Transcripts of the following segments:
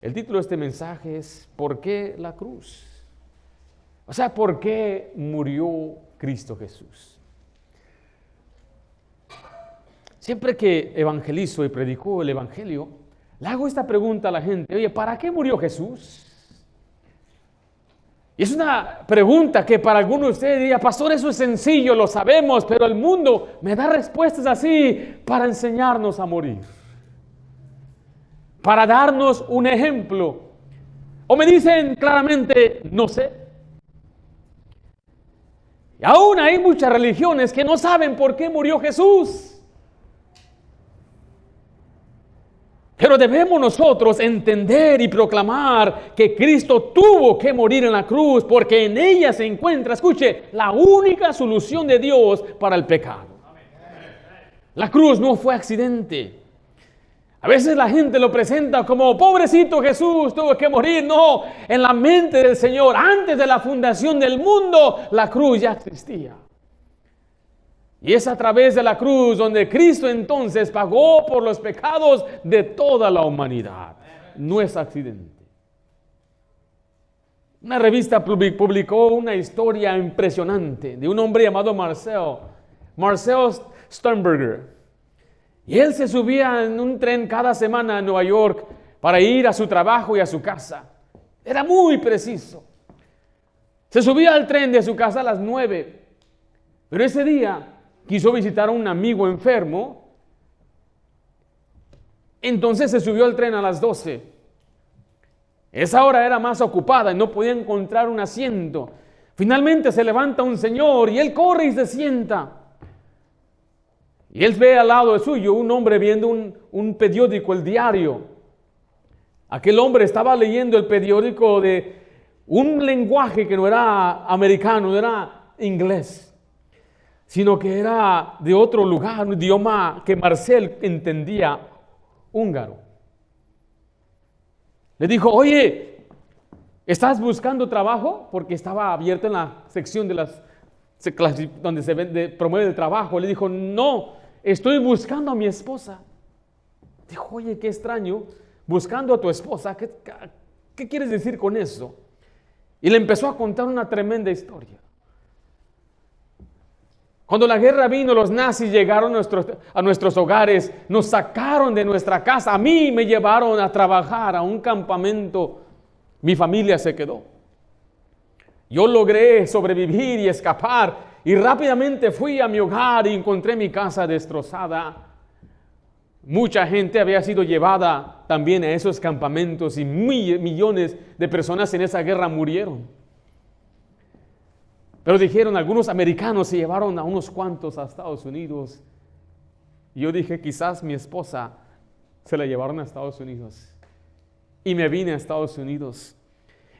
El título de este mensaje es ¿por qué la cruz? O sea, ¿por qué murió Cristo Jesús? Siempre que evangelizo y predico el evangelio, le hago esta pregunta a la gente: oye, ¿para qué murió Jesús? Y es una pregunta que para algunos de ustedes diría: pastor, eso es sencillo, lo sabemos, pero el mundo me da respuestas así para enseñarnos a morir, para darnos un ejemplo. O me dicen claramente: no sé. Y aún hay muchas religiones que no saben por qué murió Jesús. Pero debemos nosotros entender y proclamar que Cristo tuvo que morir en la cruz, porque en ella se encuentra, escuche, la única solución de Dios para el pecado. La cruz no fue accidente. A veces la gente lo presenta como: pobrecito Jesús, tuvo que morir. No, en la mente del Señor, antes de la fundación del mundo, la cruz ya existía. Y es a través de la cruz donde Cristo entonces pagó por los pecados de toda la humanidad. No es accidente. Una revista publicó una historia impresionante de un hombre llamado Marcel Sternberger. Y él se subía en un tren cada semana a Nueva York para ir a su trabajo y a su casa. Era muy preciso. Se subía al tren de su casa a las 9. Pero ese día quiso visitar a un amigo enfermo. Entonces se subió al tren a las 12. Esa hora era más ocupada y no podía encontrar un asiento. Finalmente se levanta un señor y él corre y se sienta. Y él ve al lado de suyo un hombre viendo un periódico, el diario. Aquel hombre estaba leyendo el periódico de un lenguaje que no era americano, no era inglés, sino que era de otro lugar, un idioma que Marcel entendía, húngaro. Le dijo: oye, ¿estás buscando trabajo? Porque estaba abierto en la sección de donde se promueve el trabajo. Le dijo: no, estoy buscando a mi esposa. Dijo: oye, qué extraño, buscando a tu esposa, ¿qué quieres decir con eso? Y le empezó a contar una tremenda historia. Cuando la guerra vino, los nazis llegaron a nuestros hogares, nos sacaron de nuestra casa. A mí me llevaron a trabajar a un campamento. Mi familia se quedó. Yo logré sobrevivir y escapar, y rápidamente fui a mi hogar y encontré mi casa destrozada. Mucha gente había sido llevada también a esos campamentos y millones de personas en esa guerra murieron. Pero dijeron, algunos americanos se llevaron a unos cuantos a Estados Unidos. Y yo dije: quizás mi esposa se la llevaron a Estados Unidos. Y me vine a Estados Unidos.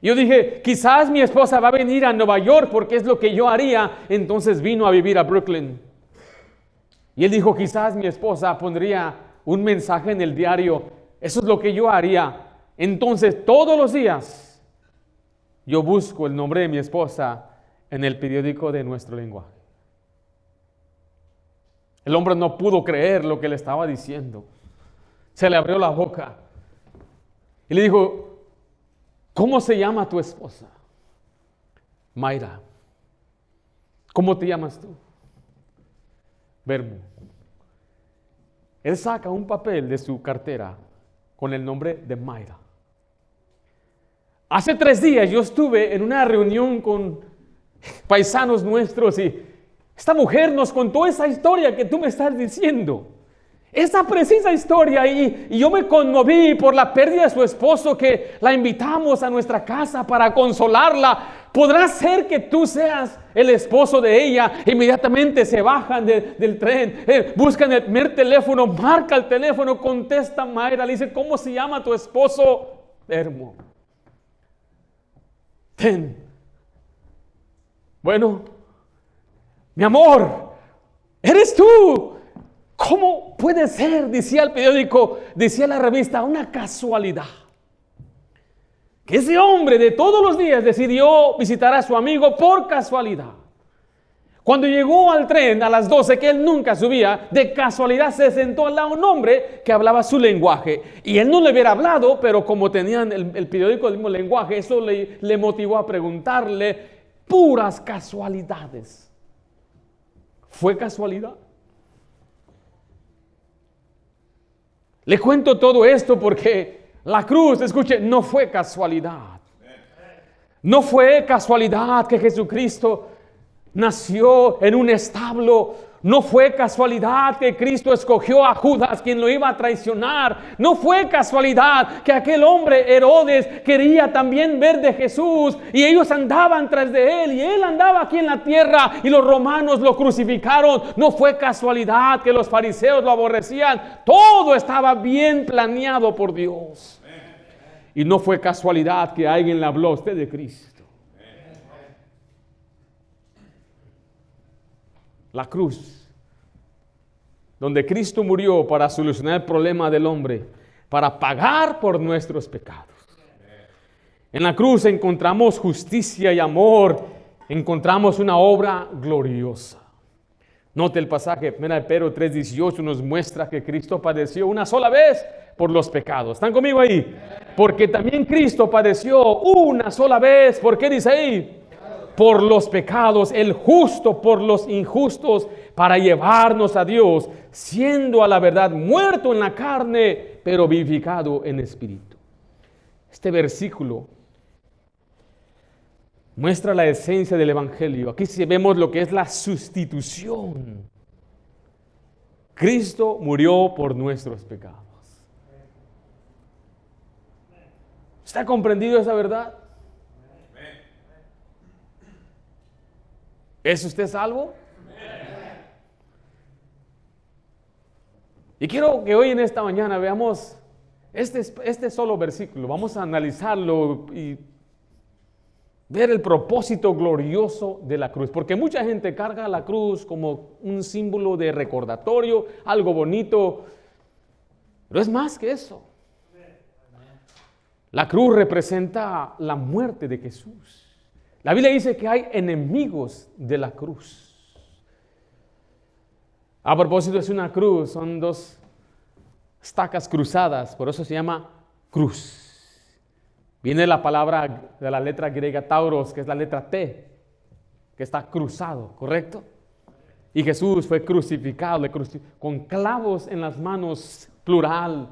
Y yo dije: quizás mi esposa va a venir a Nueva York porque es lo que yo haría. Entonces vino a vivir a Brooklyn. Y él dijo: quizás mi esposa pondría un mensaje en el diario. Eso es lo que yo haría. Entonces todos los días yo busco el nombre de mi esposa en el periódico de nuestro lenguaje. El hombre no pudo creer lo que le estaba diciendo. Se le abrió la boca y le dijo: ¿cómo se llama tu esposa? Mayra. ¿Cómo te llamas tú? Verbo. Él saca un papel de su cartera con el nombre de Mayra. Hace 3 días yo estuve en una reunión con paisanos nuestros y esta mujer nos contó esa historia que tú me estás diciendo. Esa precisa historia, y yo me conmoví por la pérdida de su esposo, que la invitamos a nuestra casa para consolarla. ¿Podrá ser que tú seas el esposo de ella? Inmediatamente se bajan del tren, buscan el primer teléfono, marca el teléfono, contesta Mayra, le dice: ¿cómo se llama tu esposo? Hermo. Bueno, mi amor, eres tú. ¿Cómo puede ser? Decía el periódico, decía la revista, una casualidad. Que ese hombre de todos los días decidió visitar a su amigo por casualidad. Cuando llegó al tren a las 12, que él nunca subía, de casualidad se sentó al lado un hombre que hablaba su lenguaje. Y él no le hubiera hablado, pero como tenían el periódico del mismo lenguaje, eso le motivó a preguntarle puras casualidades. ¿Fue casualidad? Le cuento todo esto porque la cruz, escuche, no fue casualidad. No fue casualidad que Jesucristo nació en un establo. No fue casualidad que Cristo escogió a Judas, quien lo iba a traicionar. No fue casualidad que aquel hombre Herodes quería también ver de Jesús y ellos andaban tras de él y él andaba aquí en la tierra y los romanos lo crucificaron. No fue casualidad que los fariseos lo aborrecían. Todo estaba bien planeado por Dios. Y no fue casualidad que alguien le habló a usted de Cristo. La cruz, donde Cristo murió para solucionar el problema del hombre, para pagar por nuestros pecados. En la cruz encontramos justicia y amor, encontramos una obra gloriosa. Note el pasaje, 1 Pedro 3:18 nos muestra que Cristo padeció una sola vez por los pecados. ¿Están conmigo ahí? Porque también Cristo padeció una sola vez. ¿Por qué dice ahí? Por los pecados, el justo por los injustos, para llevarnos a Dios, siendo a la verdad muerto en la carne, pero vivificado en espíritu. Este versículo muestra la esencia del evangelio. Aquí sí vemos lo que es la sustitución. Cristo murió por nuestros pecados. ¿Está comprendido esa verdad? ¿Es usted salvo? Y quiero que hoy en esta mañana veamos este solo versículo. Vamos a analizarlo y ver el propósito glorioso de la cruz. Porque mucha gente carga la cruz como un símbolo de recordatorio, algo bonito. Pero es más que eso. La cruz representa la muerte de Jesús. La Biblia dice que hay enemigos de la cruz. A propósito, es una cruz, son dos estacas cruzadas, por eso se llama cruz. Viene la palabra de la letra griega tauros, que es la letra T, que está cruzado, ¿correcto? Y Jesús fue crucificado con clavos en las manos, plural.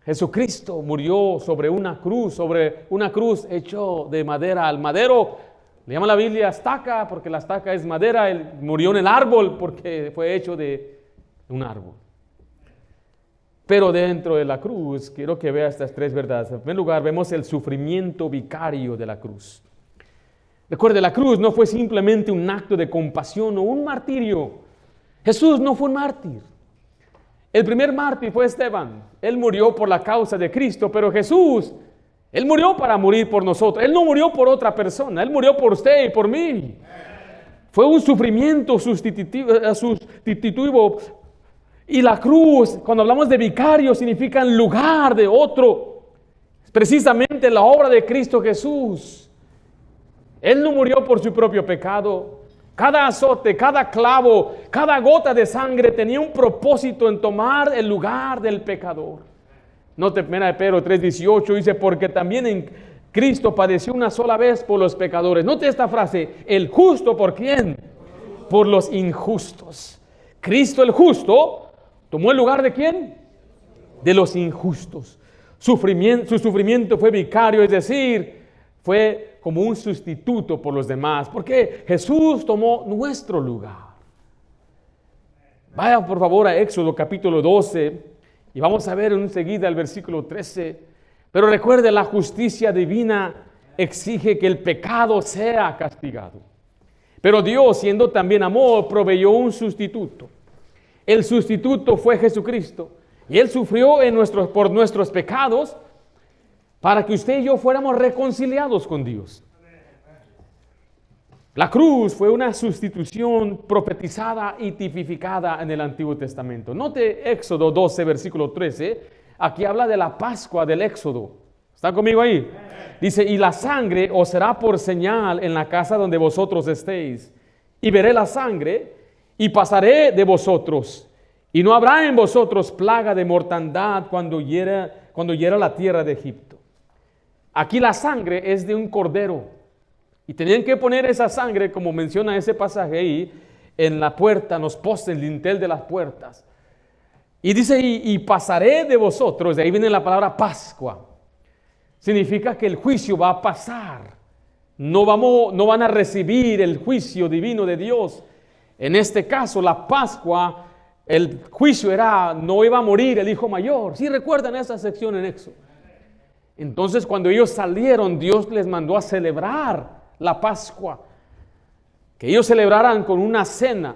Jesucristo murió sobre una cruz hecho de madera. Al madero le llama la Biblia estaca porque la estaca es madera. Él murió en el árbol porque fue hecho de un árbol. Pero dentro de la cruz, quiero que vea estas tres verdades. En primer lugar, vemos el sufrimiento vicario de la cruz. Recuerde, la cruz no fue simplemente un acto de compasión o un martirio. Jesús no fue un mártir. El primer mártir fue Esteban. Él murió por la causa de Cristo, pero Jesús, Él murió para morir por nosotros. Él no murió por otra persona, Él murió por usted y por mí. Fue un sufrimiento sustitutivo. Y la cruz, cuando hablamos de vicario, significa en lugar de otro. Precisamente la obra de Cristo Jesús. Él no murió por su propio pecado. Cada azote, cada clavo, cada gota de sangre tenía un propósito en tomar el lugar del pecador. Note 1 Pedro 3:18 dice, porque también en Cristo padeció una sola vez por los pecadores. Note esta frase, el justo, ¿por quién? Por los injustos. Cristo el justo tomó el lugar de ¿quién? De los injustos. Su sufrimiento fue vicario, es decir, fue como un sustituto por los demás, porque Jesús tomó nuestro lugar. Vaya por favor a Éxodo capítulo 12 y vamos a ver enseguida el versículo 13. Pero recuerde, la justicia divina exige que el pecado sea castigado. Pero Dios, siendo también amor, proveyó un sustituto. El sustituto fue Jesucristo y Él sufrió por nuestros pecados, para que usted y yo fuéramos reconciliados con Dios. La cruz fue una sustitución profetizada y tipificada en el Antiguo Testamento. Note Éxodo 12, versículo 13. Aquí habla de la Pascua del Éxodo. ¿Están conmigo ahí? Dice, y la sangre os será por señal en la casa donde vosotros estéis. y veré la sangre, y pasaré de vosotros, y no habrá en vosotros plaga de mortandad cuando hiera la tierra de Egipto. Aquí la sangre es de un cordero, y tenían que poner esa sangre, como menciona ese pasaje ahí, en la puerta, en los postes, en el dintel de las puertas. Y dice, y pasaré de vosotros, de ahí viene la palabra Pascua. Significa que el juicio va a pasar. No van a recibir el juicio divino de Dios. En este caso, la Pascua, el juicio era, no iba a morir el hijo mayor. ¿Sí recuerdan esa sección en Éxodo? Entonces, cuando ellos salieron, Dios les mandó a celebrar la Pascua. Que ellos celebraran con una cena,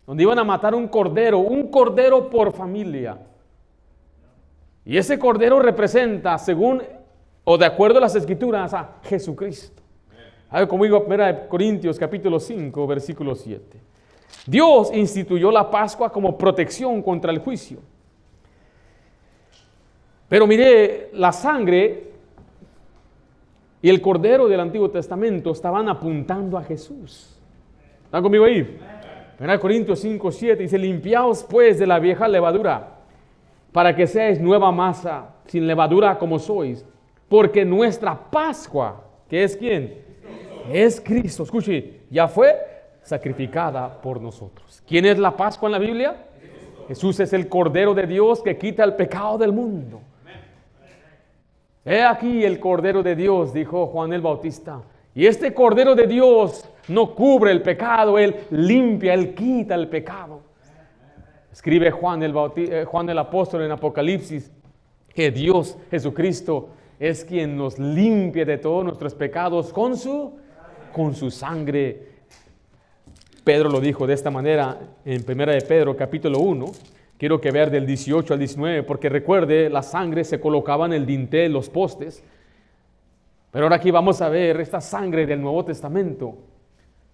donde iban a matar un cordero por familia. Y ese cordero representa, según o de acuerdo a las Escrituras, a Jesucristo. A ver conmigo, 1 Corintios capítulo 5, versículo 7. Dios instituyó la Pascua como protección contra el juicio. Pero mire, la sangre y el cordero del Antiguo Testamento estaban apuntando a Jesús. ¿Están conmigo ahí? 1 Corintios 5, 7 dice, limpiaos pues de la vieja levadura, para que seáis nueva masa, sin levadura como sois, porque nuestra Pascua, ¿que es quién? Es Cristo. Escuche, ya fue sacrificada por nosotros. ¿Quién es la Pascua en la Biblia? Jesús es el Cordero de Dios que quita el pecado del mundo. He aquí el Cordero de Dios, dijo Juan el Bautista. Y este Cordero de Dios no cubre el pecado, Él limpia, Él quita el pecado. Escribe Juan el Apóstol en Apocalipsis que Dios, Jesucristo, es quien nos limpia de todos nuestros pecados con su sangre. Pedro lo dijo de esta manera en 1 de Pedro capítulo 1. Quiero que vean del 18 al 19, porque recuerde, la sangre se colocaba en el dintel, los postes. Pero ahora aquí vamos a ver esta sangre del Nuevo Testamento.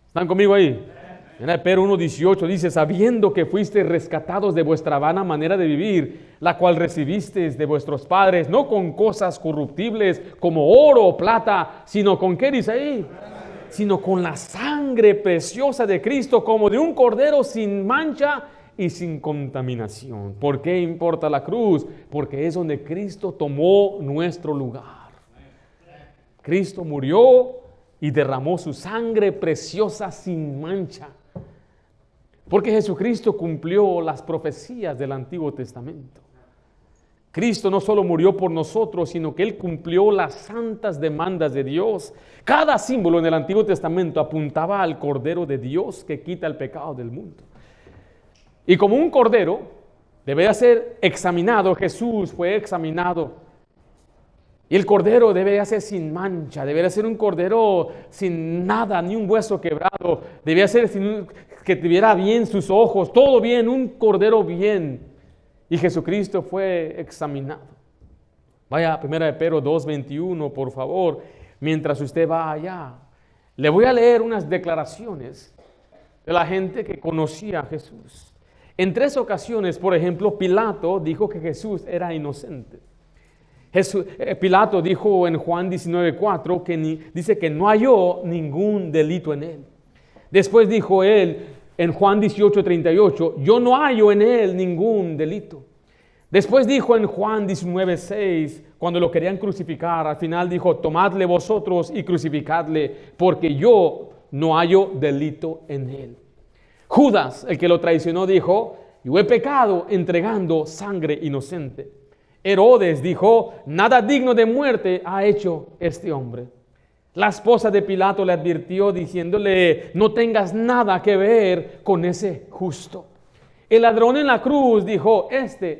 ¿Están conmigo ahí? En Pedro 1:18 dice, sabiendo que fuisteis rescatados de vuestra vana manera de vivir, la cual recibisteis de vuestros padres, no con cosas corruptibles como oro o plata, sino con, ¿qué dice ahí? Sino con la sangre preciosa de Cristo, como de un cordero sin mancha y sin contaminación. ¿Por qué importa la cruz? Porque es donde Cristo tomó nuestro lugar. Cristo murió y derramó su sangre preciosa sin mancha. Porque Jesucristo cumplió las profecías del Antiguo Testamento. Cristo no solo murió por nosotros, sino que Él cumplió las santas demandas de Dios. Cada símbolo en el Antiguo Testamento apuntaba al Cordero de Dios que quita el pecado del mundo. Y como un cordero debe ser examinado, Jesús fue examinado. Y el cordero debe ser sin mancha, debe ser un cordero sin nada, ni un hueso quebrado. Debía ser que tuviera bien sus ojos, todo bien, un cordero bien. Y Jesucristo fue examinado. Vaya a 1 de Pedro 2:21, por favor, mientras usted va allá. Le voy a leer unas declaraciones de la gente que conocía a Jesús. En 3 ocasiones, por ejemplo, Pilato dijo que Jesús era inocente. Pilato dijo en Juan 19:4 dice que no halló ningún delito en él. Después dijo él en Juan 18:38, yo no hallo en él ningún delito. Después dijo en Juan 19:6, cuando lo querían crucificar, al final dijo, tomadle vosotros y crucificadle, porque yo no hallo delito en él. Judas, el que lo traicionó, dijo, yo he pecado entregando sangre inocente. Herodes dijo, nada digno de muerte ha hecho este hombre. La esposa de Pilato le advirtió diciéndole, no tengas nada que ver con ese justo. El ladrón en la cruz dijo,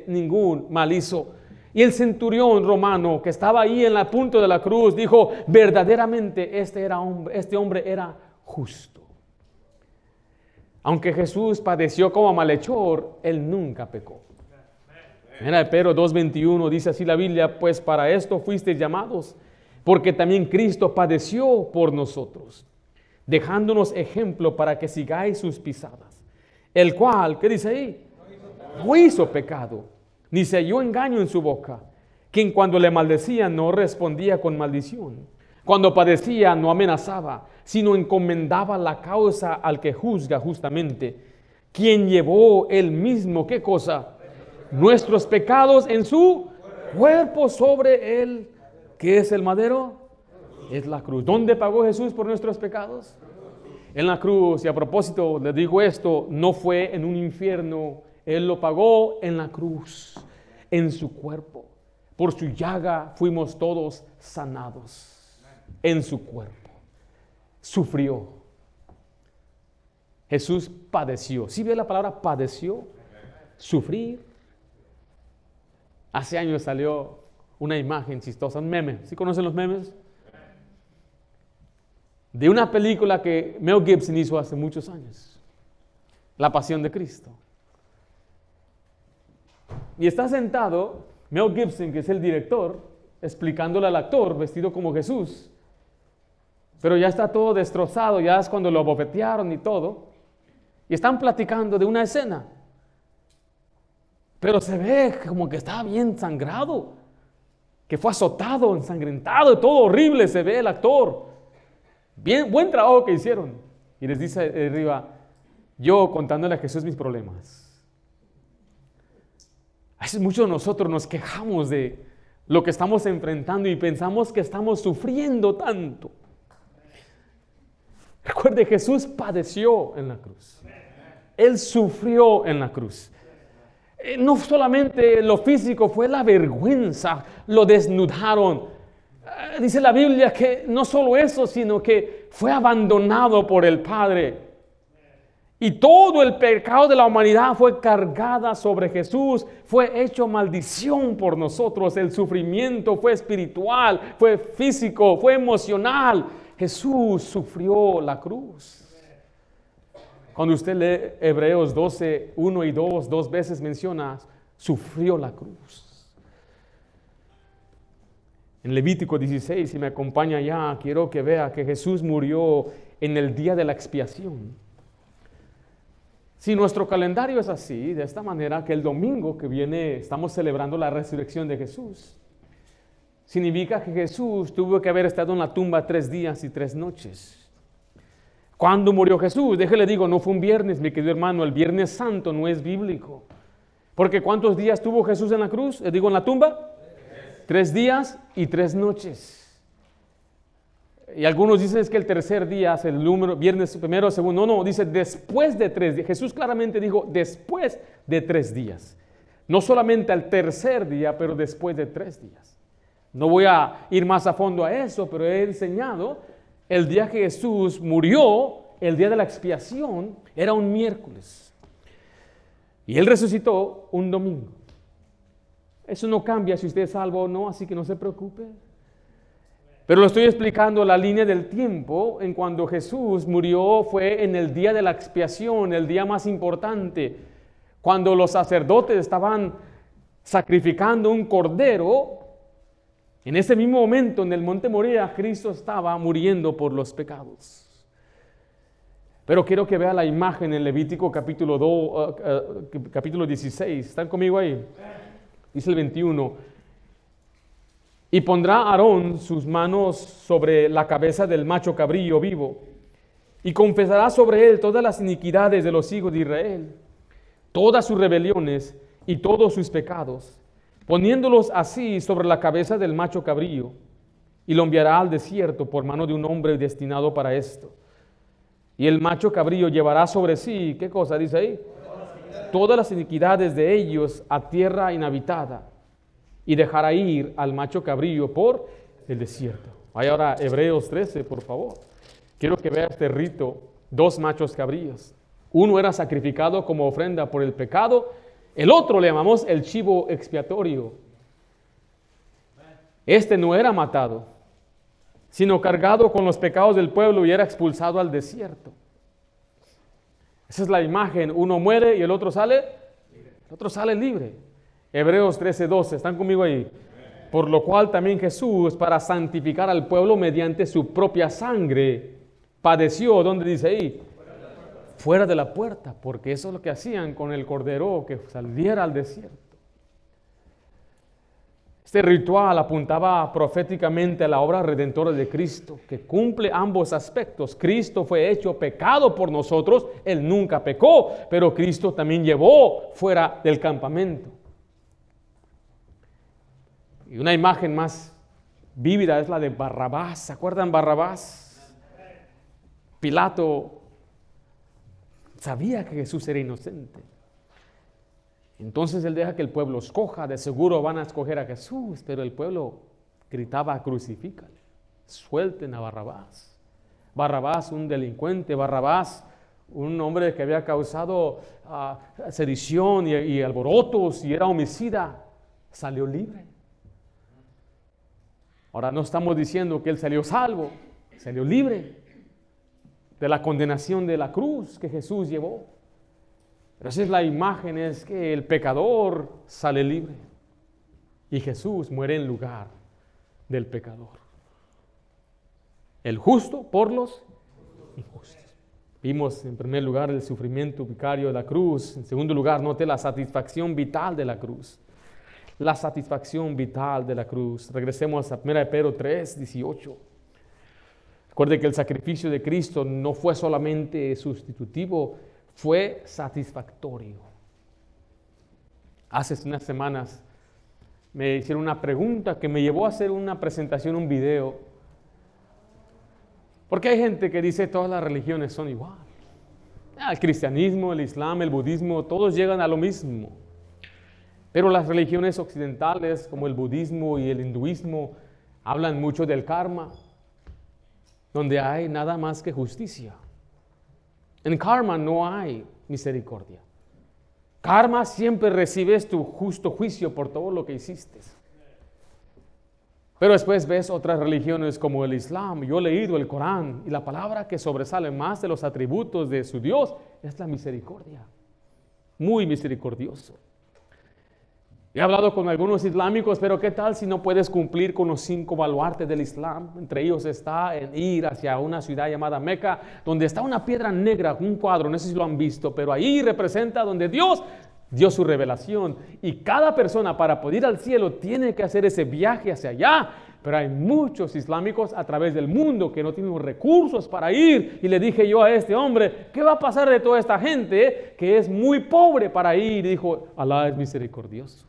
ningún mal hizo. Y el centurión romano que estaba ahí en la punta de la cruz dijo, verdaderamente este hombre era justo. Aunque Jesús padeció como malhechor, él nunca pecó. Mira, Pedro 2:21 dice así la Biblia, pues para esto fuisteis llamados, porque también Cristo padeció por nosotros, dejándonos ejemplo para que sigáis sus pisadas. El cual, ¿qué dice ahí? No hizo pecado, ni se halló engaño en su boca, quien cuando le maldecían no respondía con maldición. Cuando padecía, no amenazaba, sino encomendaba la causa al que juzga justamente, quien llevó él mismo, ¿qué cosa? Nuestros pecados en su cuerpo sobre él. ¿Qué es el madero? Es la cruz. ¿Dónde pagó Jesús por nuestros pecados? En la cruz. Y a propósito, le digo esto, no fue en un infierno. Él lo pagó en la cruz, en su cuerpo. Por su llaga fuimos todos sanados. En su cuerpo. Sufrió. Jesús padeció. ¿Sí ve la palabra padeció? Sufrir. Hace años salió una imagen chistosa, un meme. ¿Sí conocen los memes? De una película que Mel Gibson hizo hace muchos años. La Pasión de Cristo. Y está sentado Mel Gibson, que es el director, explicándole al actor vestido como Jesús. Pero ya está todo destrozado, ya es cuando lo abofetearon y todo. Y están platicando de una escena. Pero se ve como que está bien sangrado. Que fue azotado, ensangrentado, todo horrible se ve el actor. Bien, buen trabajo que hicieron. Y les dice arriba, yo contándole a Jesús mis problemas. A veces muchos de nosotros nos quejamos de lo que estamos enfrentando y pensamos que estamos sufriendo tanto. Recuerde, Jesús padeció en la cruz. Él sufrió en la cruz. No solamente lo físico, fue la vergüenza, lo desnudaron. Dice la Biblia que no solo eso, sino que fue abandonado por el Padre. Y todo el pecado de la humanidad fue cargada sobre Jesús, fue hecho maldición por nosotros. El sufrimiento fue espiritual, fue físico, fue emocional. Jesús sufrió la cruz. Cuando usted lee Hebreos 12, 1 y 2, dos veces menciona, sufrió la cruz. En Levítico 16, si me acompaña ya, quiero que vea que Jesús murió en el día de la expiación. Si nuestro calendario es así, de esta manera, que el domingo que viene estamos celebrando la resurrección de Jesús, significa que Jesús tuvo que haber estado en la tumba 3 días y 3 noches. ¿Cuándo murió Jesús? Déjele digo, no fue un viernes, mi querido hermano, el Viernes Santo no es bíblico. Porque ¿cuántos días tuvo Jesús en la cruz? En la tumba. 3 días y 3 noches. Y algunos dicen es que el tercer día es el número, viernes primero, segundo. No, dice después de 3 días. Jesús claramente dijo después de 3 días. No solamente al tercer día, pero después de 3 días. No voy a ir más a fondo a eso, pero he enseñado el día que Jesús murió, el día de la expiación, era un miércoles. Y Él resucitó un domingo. Eso no cambia si usted es salvo o no, así que no se preocupe. Pero lo estoy explicando la línea del tiempo en cuando Jesús murió fue en el día de la expiación, el día más importante, cuando los sacerdotes estaban sacrificando un cordero. En ese mismo momento en el monte Moría, Cristo estaba muriendo por los pecados. Pero quiero que vea la imagen en Levítico capítulo 16. ¿Están conmigo ahí? Dice el 21. Y pondrá Aarón sus manos sobre la cabeza del macho cabrillo vivo, y confesará sobre él todas las iniquidades de los hijos de Israel, todas sus rebeliones y todos sus pecados, poniéndolos así sobre la cabeza del macho cabrillo, y lo enviará al desierto por mano de un hombre destinado para esto. Y el macho cabrillo llevará sobre sí, ¿qué cosa dice ahí? Todas las iniquidades de ellos a tierra inhabitada, y dejará ir al macho cabrillo por el desierto. Vaya ahora Hebreos 13, por favor. Quiero que vea este rito, 2 machos cabrillos. Uno era sacrificado como ofrenda por el pecado, el otro le llamamos el chivo expiatorio. Este no era matado, sino cargado con los pecados del pueblo y era expulsado al desierto. Esa es la imagen, uno muere y el otro sale libre. Hebreos 13:12, ¿están conmigo ahí? Por lo cual también Jesús, para santificar al pueblo mediante su propia sangre, padeció, ¿dónde dice ahí? Fuera de la puerta, porque eso es lo que hacían con el cordero que saliera al desierto. Este ritual apuntaba proféticamente a la obra redentora de Cristo, que cumple ambos aspectos. Cristo fue hecho pecado por nosotros, Él nunca pecó, pero Cristo también llevó fuera del campamento. Y una imagen más vívida es la de Barrabás. ¿Se acuerdan Barrabás? Pilato sabía que Jesús era inocente. Entonces él deja que el pueblo escoja. De seguro van a escoger a Jesús, pero el pueblo gritaba: crucifícale, suelten a Barrabás. Barrabás, un delincuente. Barrabás, un hombre que había causado sedición y alborotos y era homicida, salió libre. Ahora no estamos diciendo que él salió salvo, salió libre de la condenación de la cruz que Jesús llevó. Pero esa es la imagen, es que el pecador sale libre y Jesús muere en lugar del pecador. El justo por los injustos. Vimos en primer lugar el sufrimiento vicario de la cruz. En segundo lugar, note la satisfacción vital de la cruz. La satisfacción vital de la cruz. Regresemos a 1 Pedro 3, 18. Recuerde que el sacrificio de Cristo no fue solamente sustitutivo, fue satisfactorio. Hace unas semanas me hicieron una pregunta que me llevó a hacer una presentación, un video. Porque hay gente que dice todas las religiones son igual. El cristianismo, el islam, el budismo, todos llegan a lo mismo. Pero las religiones occidentales, como el budismo y el hinduismo, hablan mucho del karma, donde hay nada más que justicia. En karma no hay misericordia. Karma siempre recibes tu justo juicio por todo lo que hiciste. Pero después ves otras religiones como el Islam. Yo he leído el Corán y la palabra que sobresale más de los atributos de su Dios es la misericordia. Muy misericordioso. He hablado con algunos islámicos, pero ¿qué tal si no puedes cumplir con los 5 baluartes del Islam? Entre ellos está en ir hacia una ciudad llamada Meca, donde está una piedra negra, un cuadro, no sé si lo han visto, pero ahí representa donde Dios dio su revelación. Y cada persona para poder ir al cielo tiene que hacer ese viaje hacia allá. Pero hay muchos islámicos a través del mundo que no tienen los recursos para ir. Y le dije yo a este hombre, ¿qué va a pasar de toda esta gente que es muy pobre para ir? Y dijo, Alá es misericordioso.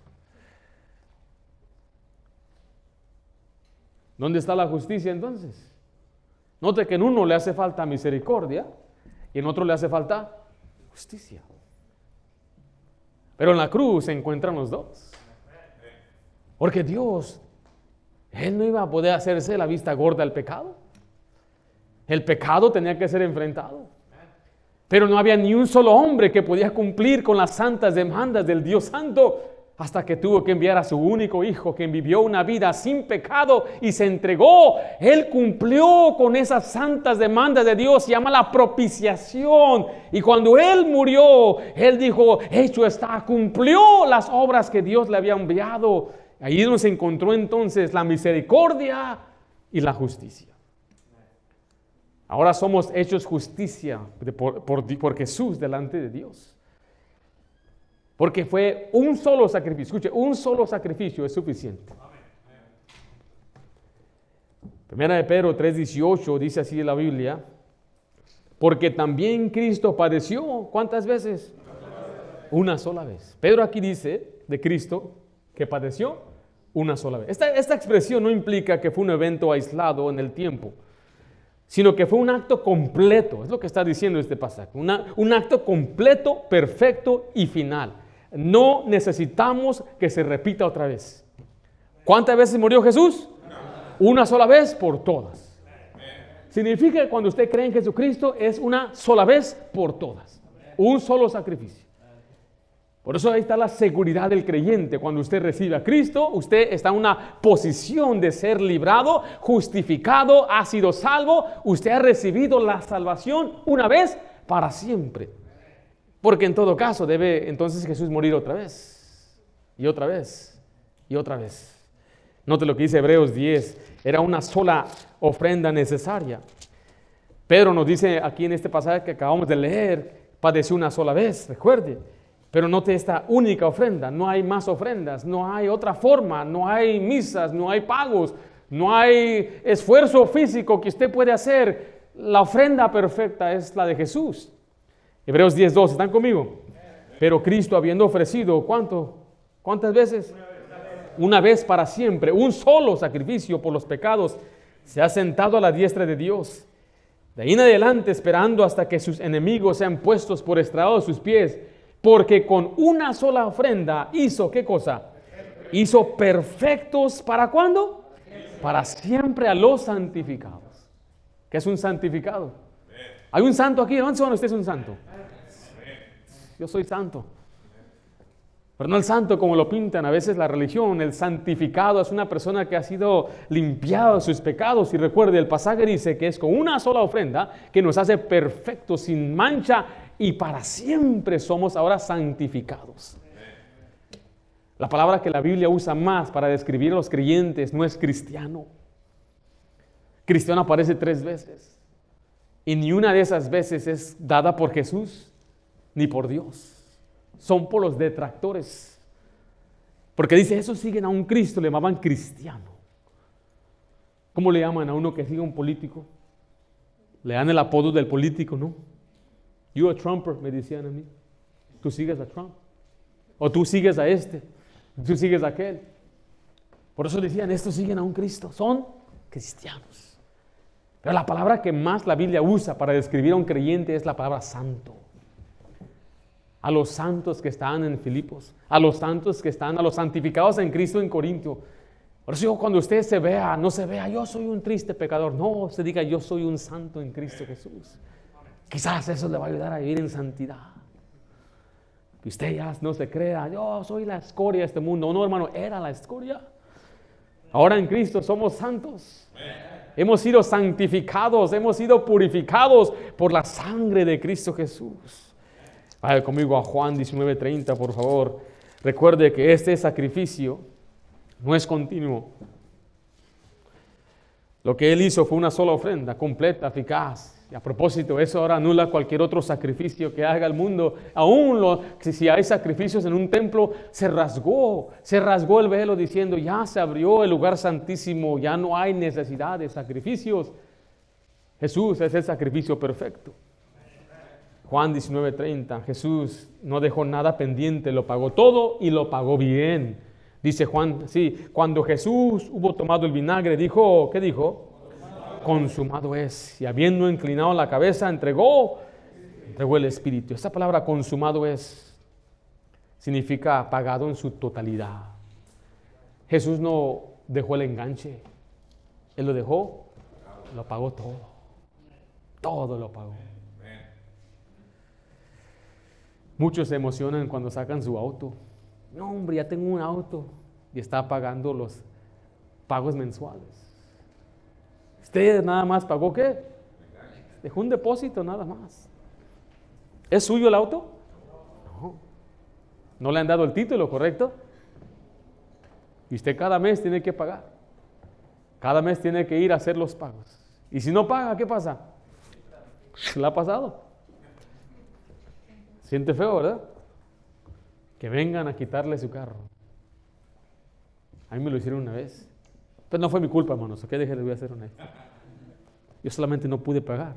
¿Dónde está la justicia entonces? Note que en uno le hace falta misericordia y en otro le hace falta justicia. Pero en la cruz se encuentran los dos. Porque Dios, Él no iba a poder hacerse la vista gorda al pecado. El pecado tenía que ser enfrentado. Pero no había ni un solo hombre que podía cumplir con las santas demandas del Dios Santo, hasta que tuvo que enviar a su único hijo, quien vivió una vida sin pecado y se entregó. Él cumplió con esas santas demandas de Dios, se llama la propiciación. Y cuando Él murió, Él dijo, hecho está, cumplió las obras que Dios le había enviado. Ahí es donde se encontró entonces la misericordia y la justicia. Ahora somos hechos justicia por Jesús delante de Dios. Porque fue un solo sacrificio. Escuche, un solo sacrificio es suficiente. Primera de Pedro 3:18 dice así en la Biblia. Porque también Cristo padeció. ¿Cuántas veces? Una sola vez. Pedro aquí dice de Cristo que padeció una sola vez. Esta expresión no implica que fue un evento aislado en el tiempo, sino que fue un acto completo. Es lo que está diciendo este pasaje. Un acto completo, perfecto y final. No necesitamos que se repita otra vez. ¿Cuántas veces murió Jesús? Una sola vez por todas. Significa que cuando usted cree en Jesucristo es una sola vez por todas. Un solo sacrificio. Por eso ahí está la seguridad del creyente. Cuando usted recibe a Cristo, usted está en una posición de ser librado, justificado, ha sido salvo. Usted ha recibido la salvación una vez para siempre. Porque en todo caso debe entonces Jesús morir otra vez, y otra vez, y otra vez. Note lo que dice Hebreos 10, era una sola ofrenda necesaria. Pedro nos dice aquí en este pasaje que acabamos de leer, padeció una sola vez, recuerde. Pero note esta única ofrenda, no hay más ofrendas, no hay otra forma, no hay misas, no hay pagos, no hay esfuerzo físico que usted puede hacer. La ofrenda perfecta es la de Jesús. Hebreos 10:2, ¿están conmigo? Pero Cristo, habiendo ofrecido, ¿cuántas veces? Una vez para siempre, un solo sacrificio por los pecados, se ha sentado a la diestra de Dios. De ahí en adelante, esperando hasta que sus enemigos sean puestos por estrado de sus pies, porque con una sola ofrenda hizo, ¿qué cosa? Hizo perfectos, ¿para cuándo? Para siempre a los santificados. ¿Qué es un santificado? ¿Hay un santo aquí? ¿Dónde son ustedes un santo? Yo soy santo. Pero no el santo como lo pintan a veces la religión. El santificado es una persona que ha sido limpiada de sus pecados. Y recuerde, el pasaje dice que es con una sola ofrenda que nos hace perfectos, sin mancha, y para siempre somos ahora santificados. La palabra que la Biblia usa más para describir a los creyentes no es cristiano. Cristiano aparece 3 veces. Y ni una de esas veces es dada por Jesús ni por Dios. Son por los detractores. Porque dice, esos siguen a un Cristo, le llamaban cristiano. ¿Cómo le llaman a uno que sigue a un político? Le dan el apodo del político, ¿no? You a Trumper, me decían a mí. Tú sigues a Trump. O tú sigues a este. Tú sigues a aquel. Por eso decían, estos siguen a un Cristo. Son cristianos. Pero la palabra que más la Biblia usa para describir a un creyente es la palabra santo. A los santos que están en Filipos, a los santos que están, a los santificados en Cristo en Corintio. Por eso cuando usted se vea, no se vea, yo soy un triste pecador. No, se diga, yo soy un santo en Cristo Jesús. Quizás eso le va a ayudar a vivir en santidad. Que usted ya no se crea, yo soy la escoria de este mundo. No, hermano, era la escoria. Ahora en Cristo somos santos. Hemos sido santificados, hemos sido purificados por la sangre de Cristo Jesús. Vaya conmigo a Juan 19:30, por favor. Recuerde que este sacrificio no es continuo. Lo que Él hizo fue una sola ofrenda, completa, eficaz. Y a propósito, eso ahora anula cualquier otro sacrificio que haga el mundo. Aún si hay sacrificios en un templo, se rasgó el velo diciendo, ya se abrió el lugar santísimo, ya no hay necesidad de sacrificios. Jesús es el sacrificio perfecto. Juan 19:30, Jesús no dejó nada pendiente, lo pagó todo y lo pagó bien. Dice Juan, sí, cuando Jesús hubo tomado el vinagre, dijo, ¿qué dijo? Consumado es. Y habiendo inclinado la cabeza, entregó el Espíritu. Esta palabra consumado es, significa pagado en su totalidad. Jesús no dejó el enganche. Él lo dejó, lo pagó todo. Todo lo pagó. Muchos se emocionan cuando sacan su auto. No, hombre, ya tengo un auto y está pagando los pagos mensuales. ¿Usted nada más pagó qué? Dejó un depósito nada más. ¿Es suyo el auto? No. ¿No le han dado el título, correcto? Y usted cada mes tiene que pagar. Cada mes tiene que ir a hacer los pagos. Y si no paga, ¿qué pasa? ¿Le ha pasado? Siente feo, ¿verdad? Que vengan a quitarle su carro. A mí me lo hicieron una vez. Pero no fue mi culpa, hermanos. ¿Qué dejé de voy a hacer una vez? Yo solamente no pude pagar.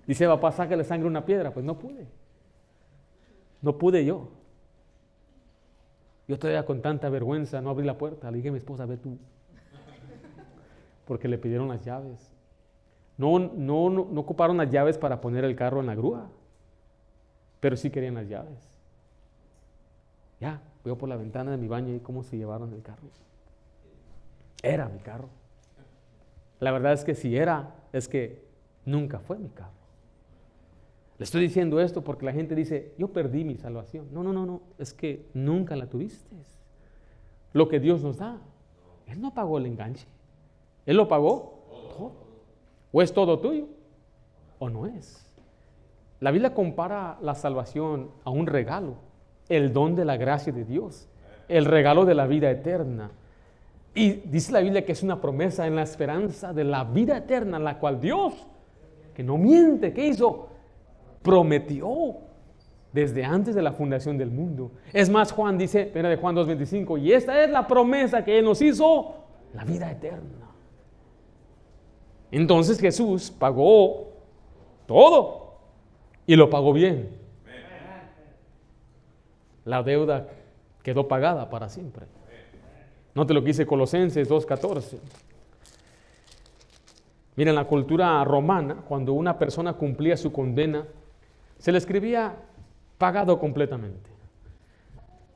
Dice, papá, sácale sangre a una piedra. Pues no pude. No pude yo. Yo todavía con tanta vergüenza no abrí la puerta. Le dije a mi esposa, ve tú. Porque le pidieron las llaves. No ocuparon las llaves para poner el carro en la grúa. Pero sí querían las llaves. Ya, veo por la ventana de mi baño y cómo se llevaron el carro. Era mi carro. La verdad es que si era, es que nunca fue mi carro. Le estoy diciendo esto porque la gente dice, yo perdí mi salvación. No, es que nunca la tuviste. Lo que Dios nos da, Él no pagó el enganche. Él lo pagó todo. O es todo tuyo, o no es. La Biblia compara la salvación a un regalo, el don de la gracia de Dios, el regalo de la vida eterna. Y dice la Biblia que es una promesa en la esperanza de la vida eterna, la cual Dios, que no miente, ¿qué hizo? Prometió. desde antes de la fundación del mundo. Es más, Juan dice, primera de Juan 2:25, y esta es la promesa que Él nos hizo, la vida eterna. Entonces Jesús pagó todo y lo pagó bien. La deuda quedó pagada para siempre. Note lo que dice Colosenses 2:14. Miren, la cultura romana, cuando una persona cumplía su condena, se le escribía pagado completamente,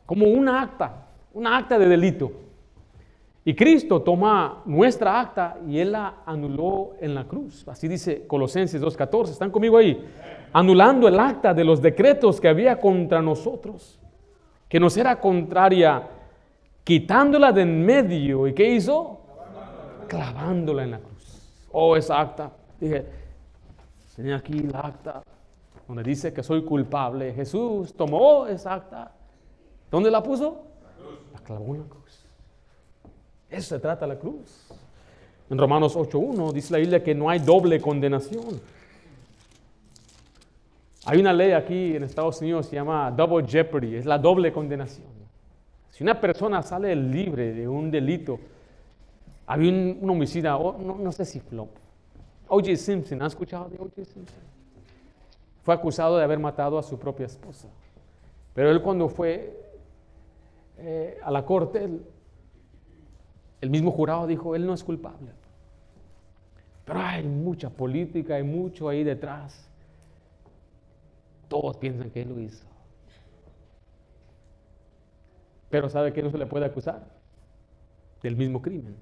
como una acta de delito. Y Cristo toma nuestra acta y Él la anuló en la cruz. Así dice Colosenses 2:14. ¿Están conmigo ahí? Anulando el acta de los decretos que había contra nosotros, que nos era contraria, quitándola de en medio. ¿Y qué hizo? Clavándola en la cruz. Oh, esa acta. Dije, tenía aquí la acta donde dice que soy culpable. Jesús tomó esa acta. ¿Dónde la puso? La clavó en la cruz. Eso se trata la cruz. En Romanos 8:1 dice la Biblia que no hay doble condenación. Hay una ley aquí en Estados Unidos que se llama double jeopardy, es la doble condenación. Si una persona sale libre de un delito, había un homicida, no sé si fue O.J. Simpson, ¿han escuchado de O.J. Simpson? Fue acusado de haber matado a su propia esposa. Pero él cuando fue a la corte, el mismo jurado dijo, él no es culpable. Pero hay mucha política, hay mucho ahí detrás. Todos piensan que él lo hizo. Pero ¿sabe que no se le puede acusar? Del mismo crimen.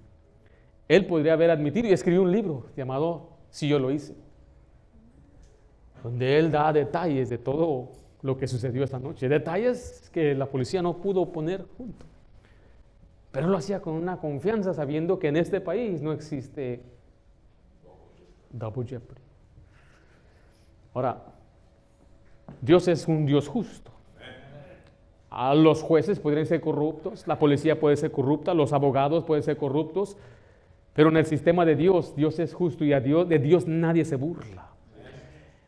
Él podría haber admitido y escribió un libro llamado Si yo lo hice, donde él da detalles de todo lo que sucedió esta noche. Detalles que la policía no pudo poner junto. Pero él lo hacía con una confianza, sabiendo que en este país no existe double jeopardy. Ahora, Dios es un Dios justo. Los jueces podrían ser corruptos, la policía puede ser corrupta, los abogados pueden ser corruptos, pero en el sistema de Dios, Dios es justo y de Dios nadie se burla.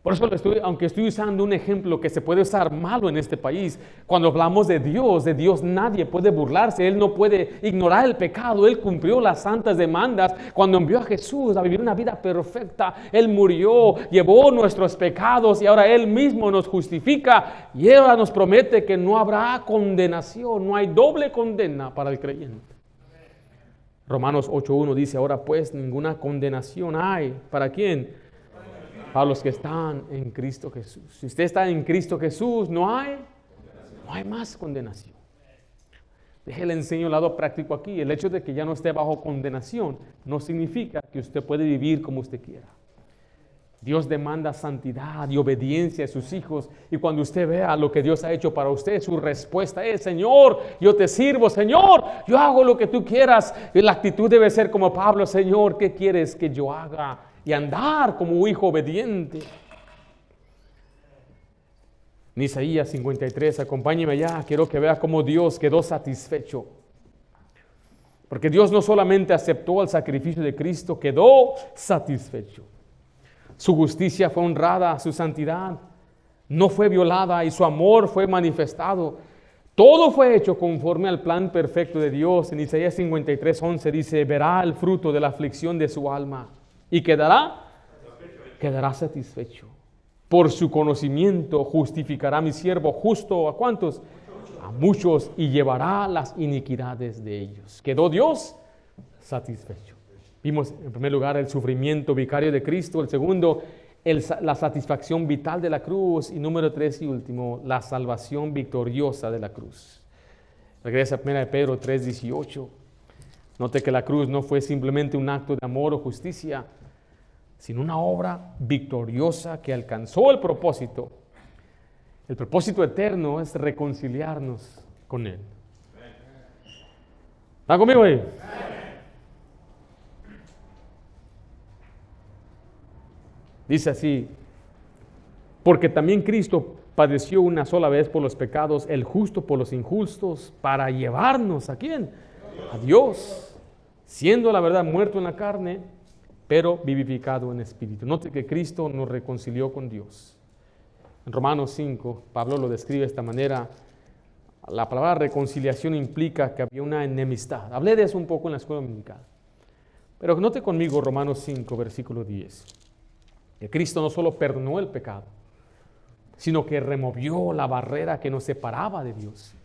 Por eso aunque estoy usando un ejemplo que se puede usar malo en este país, cuando hablamos de Dios nadie puede burlarse. Él no puede ignorar el pecado. Él cumplió las santas demandas cuando envió a Jesús a vivir una vida perfecta. Él murió, llevó nuestros pecados y ahora Él mismo nos justifica y ahora nos promete que no habrá condenación, no hay doble condena para el creyente. Romanos 8:1 dice, ahora pues ninguna condenación hay. ¿Para quién? Para los que están en Cristo Jesús. Si usted está en Cristo Jesús, no hay más condenación. Déjele enseño el lado práctico aquí. El hecho de que ya no esté bajo condenación no significa que usted puede vivir como usted quiera. Dios demanda santidad y obediencia a sus hijos. Y cuando usted vea lo que Dios ha hecho para usted, su respuesta es, Señor, yo te sirvo, Señor, yo hago lo que tú quieras. Y la actitud debe ser como Pablo, Señor, ¿qué quieres que yo haga? Y andar como un hijo obediente. En Isaías 53, acompáñeme allá, quiero que vea cómo Dios quedó satisfecho. Porque Dios no solamente aceptó el sacrificio de Cristo, quedó satisfecho. Su justicia fue honrada, su santidad no fue violada y su amor fue manifestado. Todo fue hecho conforme al plan perfecto de Dios. En Isaías 53:11 dice, verá el fruto de la aflicción de su alma y quedará satisfecho. Por su conocimiento justificará mi siervo justo. ¿A cuántos? A muchos, y llevará las iniquidades de ellos. ¿Quedó Dios satisfecho? Vimos en primer lugar el sufrimiento vicario de Cristo, el segundo, la satisfacción vital de la cruz, y número 3 y último, la salvación victoriosa de la cruz. Regresa a 1 Pedro 3:18. Note que la cruz no fue simplemente un acto de amor o justicia, sino una obra victoriosa que alcanzó el propósito. El propósito eterno es reconciliarnos con Él. ¿Están conmigo ahí? Dice así, porque también Cristo padeció una sola vez por los pecados, el justo por los injustos, para llevarnos ¿a quién? A Dios, siendo la verdad muerto en la carne, pero vivificado en espíritu. Note que Cristo nos reconcilió con Dios. En Romanos 5, Pablo lo describe de esta manera. La palabra reconciliación implica que había una enemistad. Hablé de eso un poco en la escuela dominical. Pero note conmigo Romanos 5, versículo 10. Que Cristo no solo perdonó el pecado, sino que removió la barrera que nos separaba de Dios,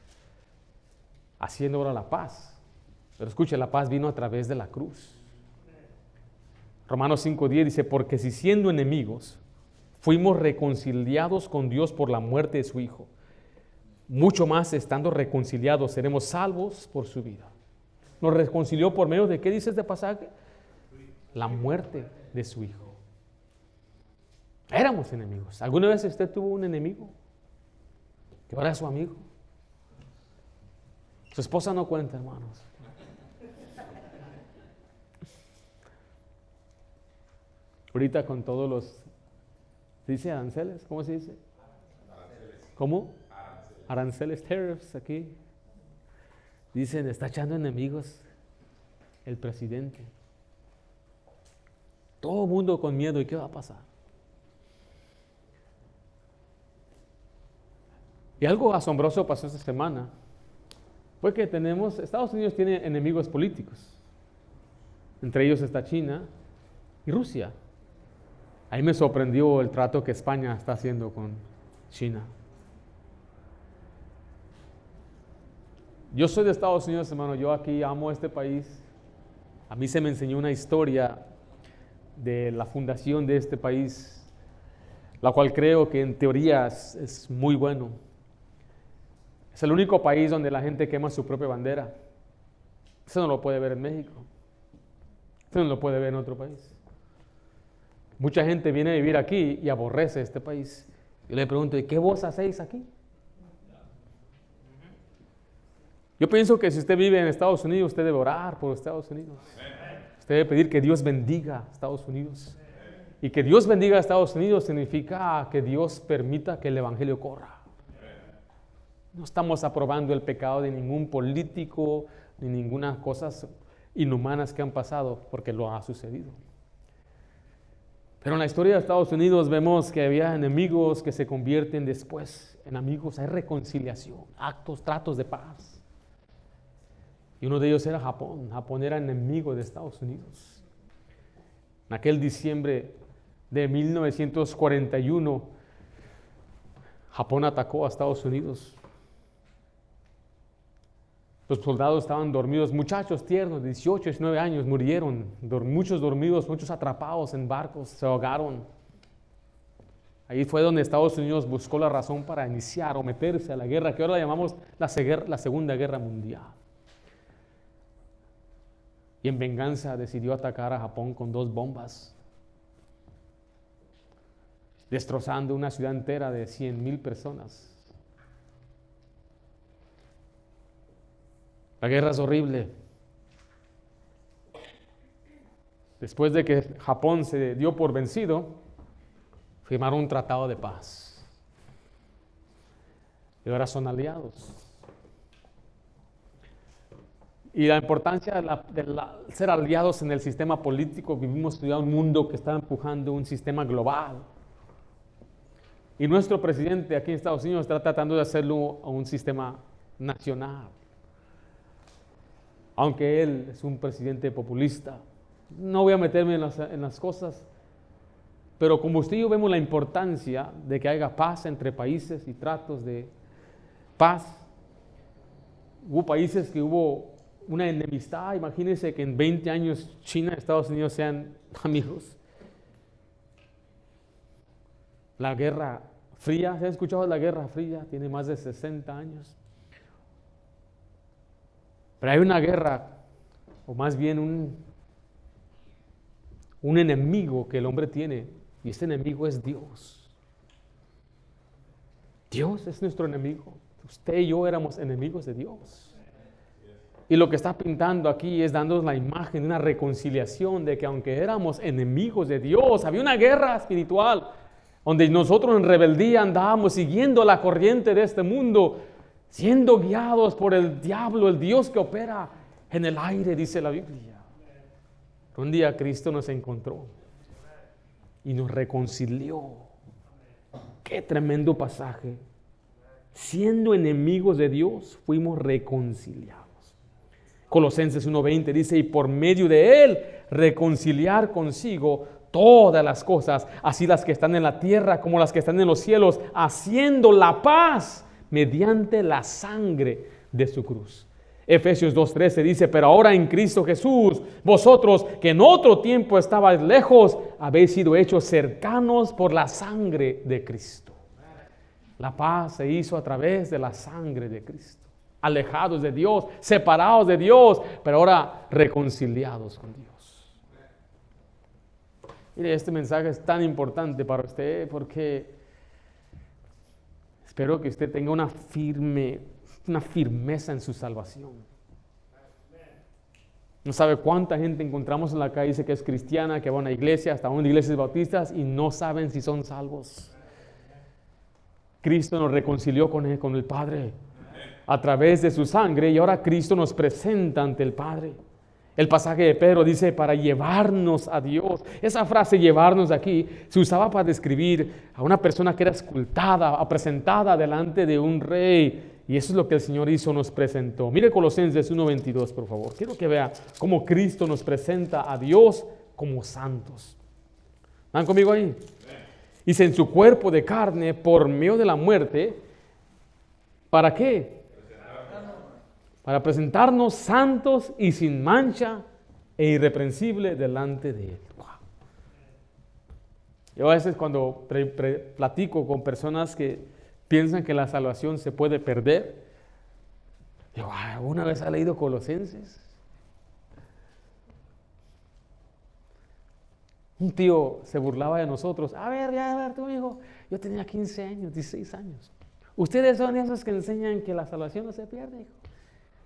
haciendo ahora la paz. Pero escuche, la paz vino a través de la cruz. Romanos 5:10 dice, porque si siendo enemigos, fuimos reconciliados con Dios por la muerte de su Hijo, mucho más estando reconciliados, seremos salvos por su vida. Nos reconcilió por medio de, ¿qué dice este pasaje? La muerte de su Hijo. Éramos enemigos. ¿Alguna vez usted tuvo un enemigo que ahora es su amigo? Su esposa no cuenta, hermanos. Ahorita con todos los, ¿se dice aranceles? ¿Cómo se dice? Aranceles. ¿Cómo? Aranceles, tariffs aquí. Dicen, está echando enemigos el presidente. Todo el mundo con miedo. ¿Y qué va a pasar? Y algo asombroso pasó esta semana. Fue que Estados Unidos tiene enemigos políticos. Entre ellos está China y Rusia. Ahí me sorprendió el trato que España está haciendo con China. Yo soy de Estados Unidos, hermano. Yo aquí amo este país. A mí se me enseñó una historia de la fundación de este país, la cual creo que en teoría es muy bueno. Es el único país donde la gente quema su propia bandera. Eso no lo puede ver en México. Eso no lo puede ver en otro país. Mucha gente viene a vivir aquí y aborrece este país. Yo le pregunto, ¿y qué vos hacéis aquí? Yo pienso que si usted vive en Estados Unidos, usted debe orar por Estados Unidos. Usted debe pedir que Dios bendiga a Estados Unidos. Y que Dios bendiga a Estados Unidos significa que Dios permita que el evangelio corra. No estamos aprobando el pecado de ningún político, ni ninguna cosas inhumanas que han pasado, porque lo ha sucedido. Pero en la historia de Estados Unidos vemos que había enemigos que se convierten después en amigos. Hay reconciliación, actos, tratos de paz. Y uno de ellos era Japón. Japón era enemigo de Estados Unidos. En aquel diciembre de 1941, Japón atacó a Estados Unidos. Los soldados estaban dormidos, muchachos tiernos, 18, 19 años, murieron, muchos dormidos, muchos atrapados en barcos, se ahogaron. Ahí fue donde Estados Unidos buscó la razón para iniciar o meterse a la guerra, que ahora la llamamos la Segunda Guerra Mundial. Y en venganza decidió atacar a Japón con 2 bombas, destrozando una ciudad entera de 100,000 personas. La guerra es horrible. Después de que Japón se dio por vencido, firmaron un tratado de paz. Y ahora son aliados. Y la importancia de ser aliados en el sistema político, vivimos en un mundo que está empujando un sistema global. Y nuestro presidente aquí en Estados Unidos está tratando de hacerlo a un sistema nacional. Aunque él es un presidente populista. No voy a meterme en las cosas, pero como usted y yo vemos la importancia de que haya paz entre países y tratos de paz. Hubo países que hubo una enemistad. Imagínense que en 20 años China y Estados Unidos sean amigos. La Guerra Fría, ¿se han escuchado de la Guerra Fría? Tiene más de 60 años. Pero hay una guerra, o más bien un enemigo que el hombre tiene, y este enemigo es Dios. Dios es nuestro enemigo. Usted y yo éramos enemigos de Dios. Y lo que está pintando aquí es dándonos la imagen de una reconciliación, de que aunque éramos enemigos de Dios, había una guerra espiritual, donde nosotros en rebeldía andábamos siguiendo la corriente de este mundo, siendo guiados por el diablo, el Dios que opera en el aire, dice la Biblia. Un día Cristo nos encontró y nos reconcilió Qué tremendo pasaje. Siendo enemigos de Dios, fuimos reconciliados. Colosenses 1:20 dice, y por medio de Él, reconciliar consigo todas las cosas, así las que están en la tierra como las que están en los cielos, haciendo la paz mediante la sangre de su cruz. Efesios 2:13 dice, pero ahora en Cristo Jesús, vosotros que en otro tiempo estabais lejos, habéis sido hechos cercanos por la sangre de Cristo. La paz se hizo a través de la sangre de Cristo. Alejados de Dios, separados de Dios, pero ahora reconciliados con Dios. Mire, este mensaje es tan importante para usted porque espero que usted tenga una firmeza en su salvación. No sabe cuánta gente encontramos en la calle, dice que es cristiana, que va a una iglesia, hasta una iglesias bautistas y no saben si son salvos. Cristo nos reconcilió con el Padre a través de su sangre y ahora Cristo nos presenta ante el Padre. El pasaje de Pedro dice para llevarnos a Dios. Esa frase llevarnos aquí se usaba para describir a una persona que era escultada, presentada delante de un rey. Y eso es lo que el Señor hizo, nos presentó. Mire Colosenses 1:22, por favor. Quiero que vea cómo Cristo nos presenta a Dios como santos. ¿Están conmigo ahí? Dice, en su cuerpo de carne, por medio de la muerte, ¿para qué? Para presentarnos santos y sin mancha e irreprensible delante de Él. Wow. Yo a veces cuando platico con personas que piensan que la salvación se puede perder, digo, ¿alguna vez ha leído Colosenses? Un tío se burlaba de nosotros. A ver, tu hijo, yo tenía 15 años, 16 años. Ustedes son esos que enseñan que la salvación no se pierde, hijo.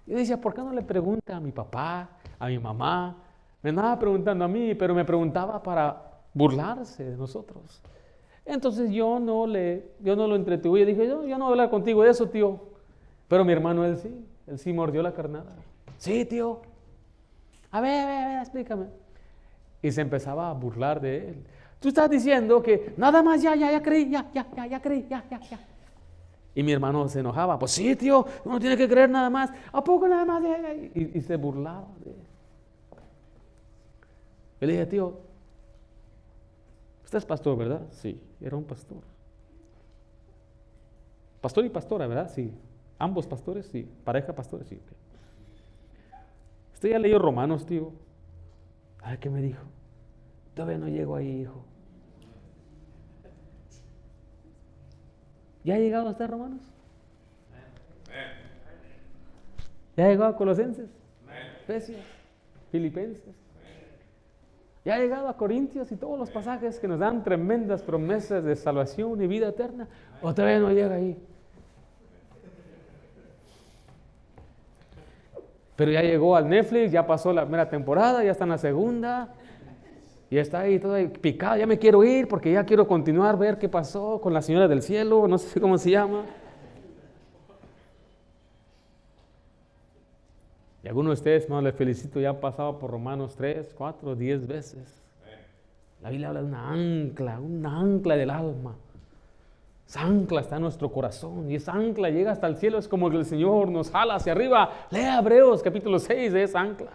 Yo decía, ¿por qué no le pregunta a mi papá, a mi mamá? Me andaba preguntando a mí, pero me preguntaba para burlarse de nosotros. Entonces yo no lo entretuve y dije, yo no voy a hablar contigo de eso, tío. Pero mi hermano, él sí mordió la carnada. Sí, tío. A ver, explícame. Y se empezaba a burlar de él. Tú estás diciendo que nada más ya creí, ya creí. Y mi hermano se enojaba. Pues sí, tío, uno tiene que creer nada más. ¿A poco nada más? Y se burlaba de él. Yo le dije, tío, usted es pastor, ¿verdad? Sí, era un pastor. Pastor y pastora, ¿verdad? Sí. Ambos pastores, sí. Pareja pastores, sí. Usted ya leyó Romanos, tío. A ver qué me dijo. Todavía no llego ahí, hijo. ¿Ya ha llegado hasta Romanos? ¿Ya ha llegado a Colosenses? Efesios, Filipenses. ¿Ya ha llegado a Corintios y todos los pasajes que nos dan tremendas promesas de salvación y vida eterna? ¿O todavía no llega ahí? Pero ya llegó al Netflix, ya pasó la primera temporada, ya está en la segunda. Y está ahí todo ahí picado, ya me quiero ir porque ya quiero continuar, ver qué pasó con la señora del cielo, no sé cómo se llama. Y algunos de ustedes, hermanos, les felicito, ya han pasado por Romanos 3, 4, 10 veces. La Biblia habla de una ancla del alma. Esa ancla está en nuestro corazón y esa ancla llega hasta el cielo, es como que el Señor nos jala hacia arriba. Lea Hebreos capítulo 6 de esa ancla.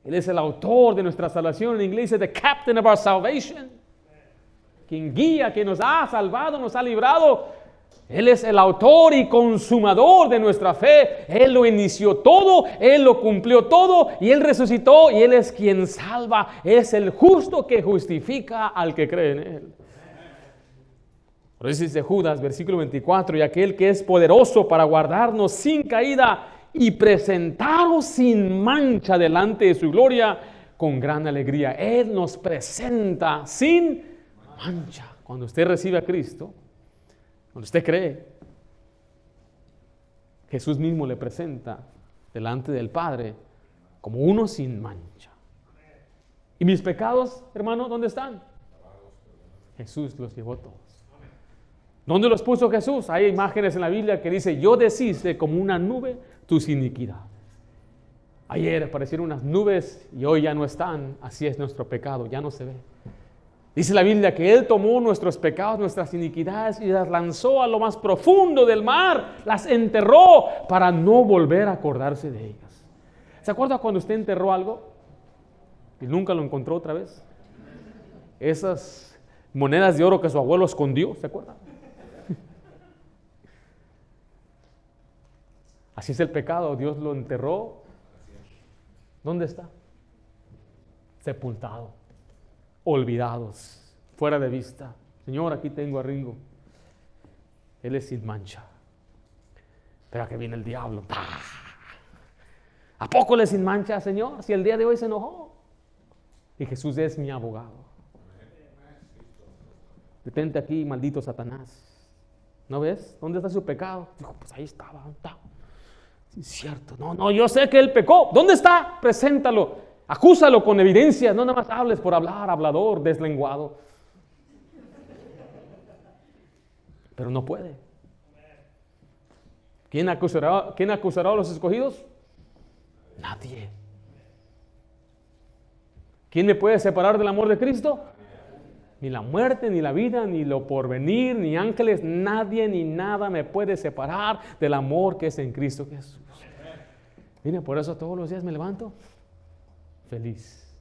Él es el autor de nuestra salvación. En inglés dice, the captain of our salvation. Quien guía, quien nos ha salvado, nos ha librado. Él es el autor y consumador de nuestra fe. Él lo inició todo, Él lo cumplió todo y Él resucitó y Él es quien salva. Es el justo que justifica al que cree en Él. Por eso dice Judas, versículo 24, y aquel que es poderoso para guardarnos sin caída y presentaros sin mancha delante de su gloria con gran alegría. Él nos presenta sin mancha. Cuando usted recibe a Cristo, cuando usted cree, Jesús mismo le presenta delante del Padre como uno sin mancha. ¿Y mis pecados, hermano, dónde están? Jesús los llevó todos. ¿Dónde los puso Jesús? Hay imágenes en la Biblia que dice, yo deshice como una nube tus iniquidades. Ayer aparecieron unas nubes y hoy ya no están. Así es nuestro pecado, ya no se ve. Dice la Biblia que Él tomó nuestros pecados, nuestras iniquidades y las lanzó a lo más profundo del mar, las enterró para no volver a acordarse de ellas. ¿Se acuerda cuando usted enterró algo y nunca lo encontró otra vez? Esas monedas de oro que su abuelo escondió, ¿se acuerda? Así es el pecado, Dios lo enterró. ¿Dónde está? Sepultado, olvidados, fuera de vista. Señor, aquí tengo a Ringo. Él es sin mancha. Pero que viene el diablo. ¡Pah! ¿A poco él es sin mancha, Señor? Si el día de hoy se enojó. Y Jesús es mi abogado. Detente aquí, maldito Satanás. ¿No ves? ¿Dónde está su pecado? Dijo, pues ahí estaba. Sí, es cierto. No, yo sé que él pecó. ¿Dónde está? Preséntalo. Acúsalo con evidencia. No nada más hables por hablar, hablador, deslenguado. Pero no puede. ¿Quién acusará a los escogidos? Nadie. ¿Quién me puede separar del amor de Cristo? Ni la muerte, ni la vida, ni lo porvenir, ni ángeles, nadie ni nada me puede separar del amor que es en Cristo Jesús. Mire, por eso todos los días me levanto feliz.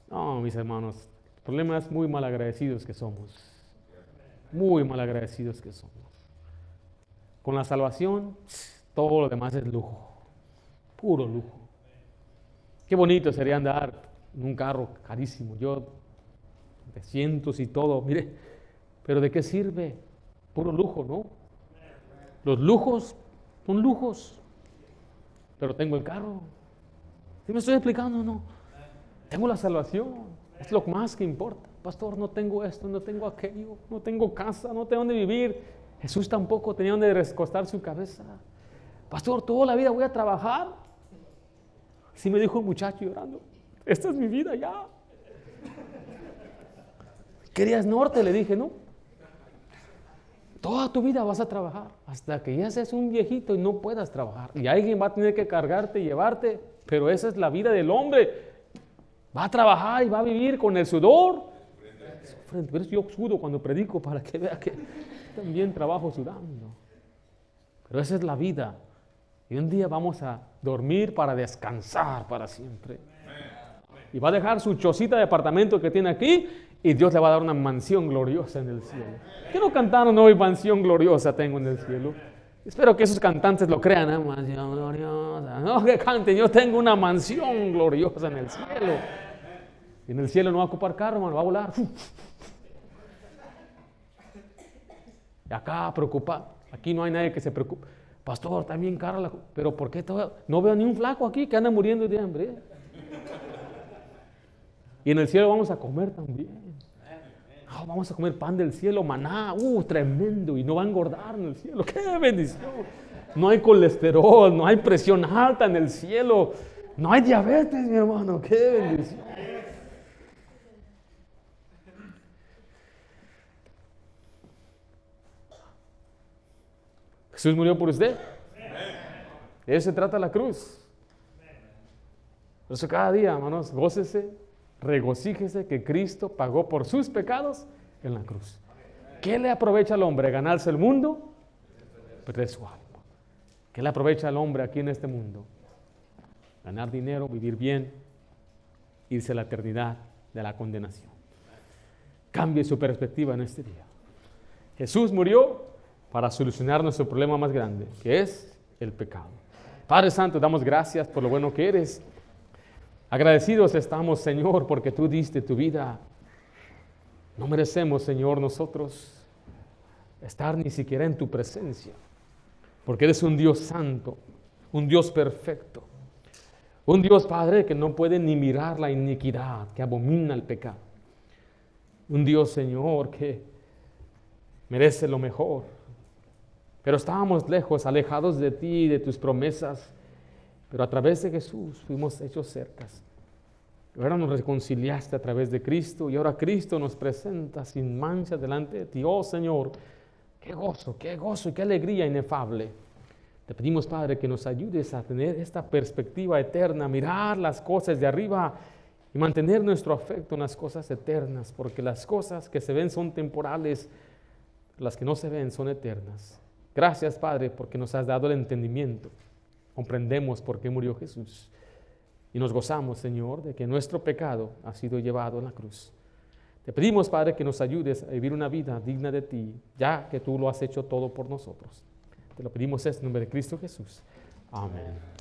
No, mis hermanos, el problema es muy malagradecidos que somos. Muy malagradecidos que somos. Con la salvación, todo lo demás es lujo. Puro lujo. Qué bonito sería andar en un carro carísimo, yo de cientos y todo, mire, pero ¿de qué sirve? Puro lujo, ¿no? Los lujos son lujos, pero tengo el carro. ¿Sí me estoy explicando? No. Tengo la salvación, es lo más que importa. Pastor, no tengo esto, no tengo aquello, no tengo casa, no tengo dónde vivir. Jesús tampoco tenía dónde recostar su cabeza. Pastor, toda la vida voy a trabajar. Sí me dijo un muchacho llorando. Esta es mi vida ya. ¿Querías norte? Le dije, no. Toda tu vida vas a trabajar hasta que ya seas un viejito y no puedas trabajar. Y alguien va a tener que cargarte y llevarte. Pero esa es la vida del hombre. Va a trabajar y va a vivir con el sudor. Por eso yo sudo cuando predico para que vea que también trabajo sudando. Pero esa es la vida. Y un día vamos a dormir para descansar para siempre. Y va a dejar su chocita de apartamento que tiene aquí y Dios le va a dar una mansión gloriosa en el cielo. ¿Qué no cantaron hoy? Mansión gloriosa tengo en el cielo. Espero que esos cantantes lo crean, ¿eh? Mansión gloriosa. No que canten, yo tengo una mansión gloriosa en el cielo. Y en el cielo no va a ocupar carro, hermano, va a volar. Y acá preocupado. Aquí no hay nadie que se preocupe. Pastor, está bien cara la... Pero ¿por qué no veo ni un flaco aquí que anda muriendo de hambre? Y en el cielo vamos a comer también. Oh, vamos a comer pan del cielo, maná, tremendo. Y no va a engordar en el cielo. ¡Qué bendición! No hay colesterol, no hay presión alta en el cielo. No hay diabetes, mi hermano. ¡Qué bendición! Jesús murió por usted. De eso se trata la cruz. Por eso cada día, hermanos, gócese, regocíjese que Cristo pagó por sus pecados en la cruz. ¿Qué le aprovecha al hombre? ¿Ganarse el mundo? Perder su alma. ¿Qué le aprovecha al hombre aquí en este mundo? Ganar dinero, vivir bien, irse a la eternidad de la condenación. Cambie su perspectiva en este día. Jesús murió para solucionar nuestro problema más grande, que es el pecado. Padre Santo, damos gracias por lo bueno que eres. Agradecidos estamos, Señor, porque tú diste tu vida. No merecemos, Señor, nosotros estar ni siquiera en tu presencia, porque eres un Dios santo, un Dios perfecto, un Dios, Padre, que no puede ni mirar la iniquidad, que abomina el pecado. Un Dios, Señor, que merece lo mejor. Pero estábamos lejos, alejados de ti, de tus promesas. Pero a través de Jesús fuimos hechos cercas. Ahora nos reconciliaste a través de Cristo y ahora Cristo nos presenta sin mancha delante de ti. Oh Señor, qué gozo y qué alegría inefable. Te pedimos, Padre, que nos ayudes a tener esta perspectiva eterna, mirar las cosas de arriba y mantener nuestro afecto en las cosas eternas, porque las cosas que se ven son temporales, las que no se ven son eternas. Gracias, Padre, porque nos has dado el entendimiento. Comprendemos por qué murió Jesús y nos gozamos, Señor, de que nuestro pecado ha sido llevado en la cruz. Te pedimos, Padre, que nos ayudes a vivir una vida digna de ti, ya que tú lo has hecho todo por nosotros. Te lo pedimos en el nombre de Cristo Jesús. Amén.